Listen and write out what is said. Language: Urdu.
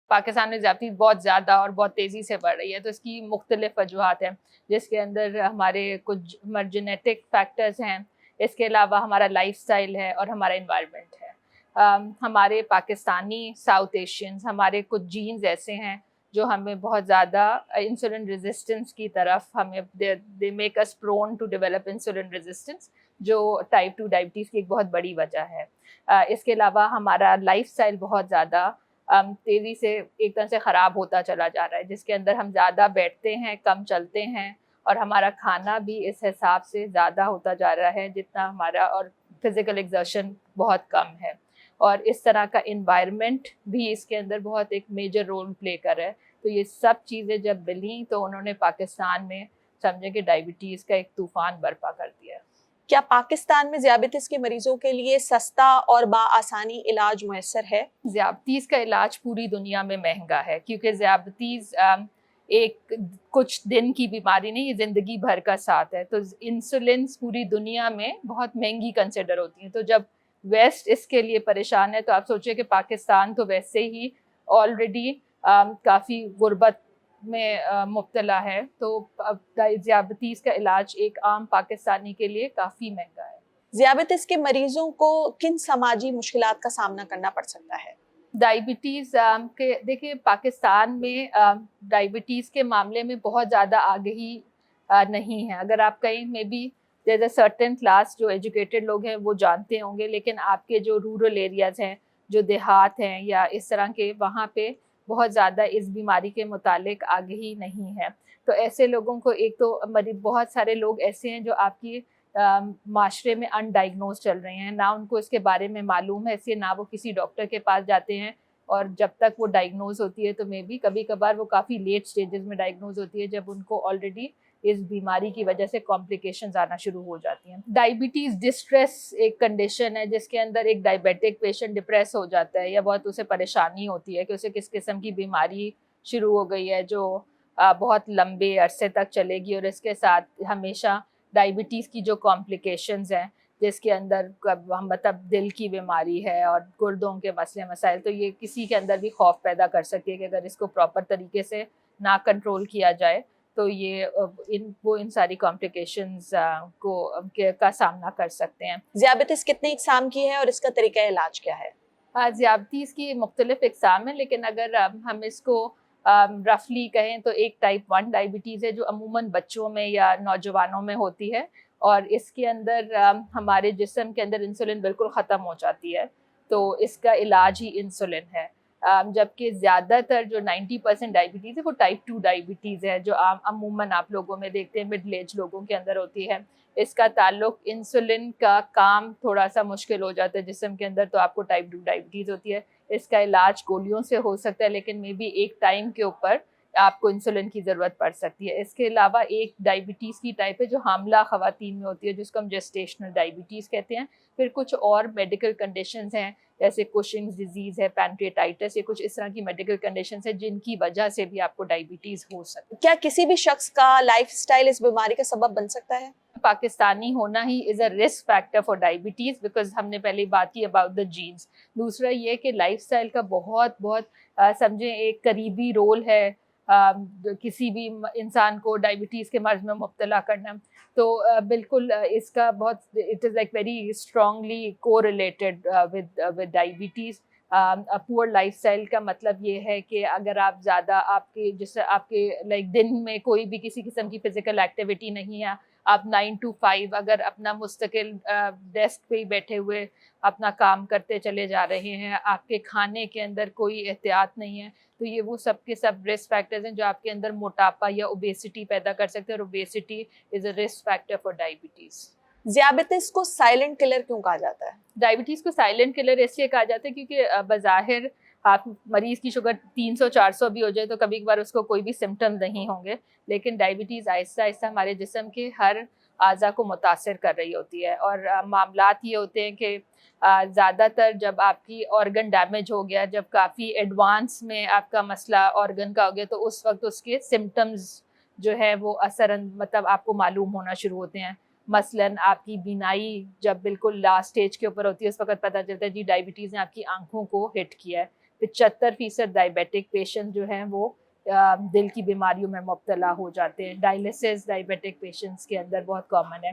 پاکستان میں زیادتی بہت زیادہ اور بہت تیزی سے بڑھ رہی ہے، تو اس کی مختلف وجوہات ہیں، جس کے اندر ہمارے کچھ جینیٹک فیکٹرز ہیں، اس کے علاوہ ہمارا لائف سٹائل ہے اور ہمارا انوائرمنٹ ہے۔ ہمارے پاکستانی ساؤتھ ایشینز، ہمارے کچھ جینز ایسے ہیں جو ہمیں بہت زیادہ انسولن ریزسٹنس کی طرف ہمیں they make us prone to develop insulin resistance, جو ٹائپ 2 ڈائبٹیز کی ایک بہت بڑی وجہ ہے۔ اس کے علاوہ ہمارا لائف سٹائل بہت زیادہ تیزی سے ایک طرح سے خراب ہوتا چلا جا رہا ہے، جس کے اندر ہم زیادہ بیٹھتے ہیں، کم چلتے ہیں، اور ہمارا کھانا بھی اس حساب سے زیادہ ہوتا جا رہا ہے جتنا ہمارا، اور فزیکل ایگزرشن بہت کم ہے، اور اس طرح کا انوائرمنٹ بھی اس کے اندر بہت ایک میجر رول پلے کر رہا ہے۔ تو یہ سب چیزیں جب ملیں تو انہوں نے پاکستان میں سمجھے کہ ڈائبٹیز کا ایک طوفان برپا کر دیا ہے۔ کیا پاکستان میں ذیابیطس کے مریضوں کے لیے سستا اور بآسانی علاج میسر ہے؟ ذیابطیس کا علاج پوری دنیا میں مہنگا ہے، کیونکہ ذیابطیس ایک کچھ دن کی بیماری نہیں، یہ زندگی بھر کا ساتھ ہے۔ تو انسولنس پوری دنیا میں بہت مہنگی کنسیڈر ہوتی ہیں، تو جب ویسٹ اس کے لیے پریشان ہے تو آپ سوچیں کہ پاکستان تو ویسے ہی آلریڈی کافی غربت میں مبتلا ہے، تو ذیابطیس کا علاج ایک عام پاکستانی کے لیے کافی مہنگا ہے۔ ذیابیطس کے مریضوں کو کن سماجی مشکلات کا سامنا کرنا پڑ سکتا ہے؟ ڈائبٹیز کے دیکھیں، پاکستان میں ڈائبٹیز کے معاملے میں بہت زیادہ آگہی نہیں ہے۔ اگر آپ کہیں میں بھی دیر اے سرٹن کلاس جو ایجوکیٹڈ لوگ ہیں وہ جانتے ہوں گے، لیکن آپ کے جو رورل ایریاز ہیں، جو دیہات ہیں یا اس طرح کے، وہاں پہ بہت زیادہ اس بیماری کے متعلق آگہی نہیں ہے۔ تو ایسے لوگوں کو، ایک تو بہت سارے لوگ ایسے ہیں جو آپ کی معاشرے میں ان ڈائگنوز چل رہے ہیں، نہ ان کو اس کے بارے میں معلوم ہے، اس لیے نہ وہ کسی ڈاکٹر کے پاس جاتے ہیں، اور جب تک وہ ڈائگنوز ہوتی ہے تو میں بھی کبھی کبھار وہ کافی لیٹ سٹیجز میں ڈائگنوز ہوتی ہے، جب ان کو آلریڈی اس بیماری کی وجہ سے کمپلیکیشنز آنا شروع ہو جاتی ہیں۔ ڈائبٹیز ڈسٹریس ایک کنڈیشن ہے جس کے اندر ایک ڈائبیٹک پیشنٹ ڈپریس ہو جاتا ہے، یا بہت اسے پریشانی ہوتی ہے کہ اسے کس قسم کی بیماری شروع ہو گئی ہے جو بہت لمبے عرصے تک چلے گی، اور اس کے ساتھ ہمیشہ ڈائبٹیز کی جو کمپلیکیشنز ہیں، جس کے اندر مطلب دل کی بیماری ہے اور گردوں کے مسئلے مسائل، تو یہ کسی کے اندر بھی خوف پیدا کر سکتی ہے کہ اگر اس کو پراپر طریقے سے نہ کنٹرول کیا جائے تو یہ ان ساری کمپلیکیشنز کا سامنا کر سکتے ہیں۔ ذیابیطس کتنے اقسام کی ہے اور اس کا طریقہ علاج کیا ہے؟ ذیابطیس کی مختلف اقسام ہیں، لیکن اگر ہم اس کو رفلی کہیں تو ایک ٹائپ 1 ڈائبٹیز ہے جو عموماً بچوں میں یا نوجوانوں میں ہوتی ہے، اور اس کے اندر ہمارے جسم کے اندر انسولن بالکل ختم ہو جاتی ہے، تو اس کا علاج ہی انسولن ہے۔ جبکہ زیادہ تر جو 90% ڈائبٹیز ہے وہ ٹائپ 2 ڈائبٹیز ہے، جو عموماً آپ لوگوں میں دیکھتے ہیں مڈل ایج لوگوں کے اندر ہوتی ہے۔ اس کا تعلق انسولن کا کام تھوڑا سا مشکل ہو جاتا ہے جسم کے اندر، تو آپ کو ٹائپ 2 ڈائبٹیز ہوتی ہے۔ اس کا علاج گولیوں سے ہو سکتا ہے، لیکن میں بھی ایک ٹائم کے اوپر آپ کو انسولن کی ضرورت پڑ سکتی ہے۔ اس کے علاوہ ایک ڈائبٹیز کی ٹائپ ہے جو حاملہ خواتین میں ہوتی ہے، جس کو ہم جسٹیشنل ڈائبٹیز کہتے ہیں۔ پھر کچھ اور میڈیکل کنڈیشنز ہیں، جیسے کوشنگز ڈیزیز ہے، پینکریٹائٹس، یہ کچھ اس طرح کی میڈیکل کنڈیشنز ہیں جن کی وجہ سے بھی آپ کو ڈائبٹیز ہو سکتی ہے۔ کیا کسی بھی شخص کا لائف سٹائل اس بیماری کا سبب بن سکتا ہے؟ پاکستانی ہونا ہی is a risk factor for diabetes, because ہم نے پہلے بات کی اباؤٹ دا جینز۔ دوسرا یہ کہ لائف سٹائل کا بہت سمجھیں ایک قریبی رول ہے کسی بھی انسان کو ڈائبٹیز کے مرض میں مبتلا کرنا، تو بالکل اس کا بہت it is like very strongly کو ریلیٹڈ ود ڈائبٹیز۔ پور لائف سٹائل کا مطلب یہ ہے کہ اگر آپ زیادہ آپ کے لائک دن میں کوئی بھی کسی قسم کی فزیکل ایکٹیویٹی نہیں ہے، آپ 9 to 5 اگر اپنا مستقل ڈیسک پہ ہی بیٹھے ہوئے اپنا کام کرتے چلے جا رہے ہیں، آپ کے کھانے کے اندر کوئی احتیاط نہیں ہے، تو یہ وہ سب کے سب رسک فیکٹرز ہیں جو آپ کے اندر موٹاپا یا اوبیسٹی پیدا کر سکتے ہیں، اور obesity is a risk factor for diabetes. ذیابیطس کو سائلنٹ کلر کیوں کہا جاتا ہے؟ ڈائبٹیز کو سائلنٹ کلر اس لیے کہا جاتا ہے کیونکہ بظاہر آپ مریض کی شوگر 300-400 بھی ہو جائے تو کبھی کبھار اس کو کوئی بھی سمٹم نہیں ہوں گے، لیکن ڈائبٹیز آہستہ آہستہ ہمارے جسم کے ہر اعضاء کو متاثر کر رہی ہوتی ہے، اور معاملات یہ ہوتے ہیں کہ زیادہ تر جب آپ کی آرگن ڈیمیج ہو گیا، جب کافی ایڈوانس میں آپ کا مسئلہ آرگن کا ہو گیا، تو اس وقت اس کے سمٹمز جو ہے وہ مطلب آپ کو معلوم ہونا شروع ہوتے ہیں۔ مثلاً آپ کی بینائی جب بالکل لاسٹ اسٹیج کے اوپر ہوتی ہے، اس وقت پتہ چلتا ہے جی ڈائبٹیز نے آپ کی آنکھوں کو ہٹ کیا ہے۔ 75% ڈائبیٹک پیشنٹ جو ہیں وہ دل کی بیماریوں میں مبتلا ہو جاتے ہیں. ڈائلسس ڈائبیٹک پیشنٹس کے اندر بہت کامن ہے.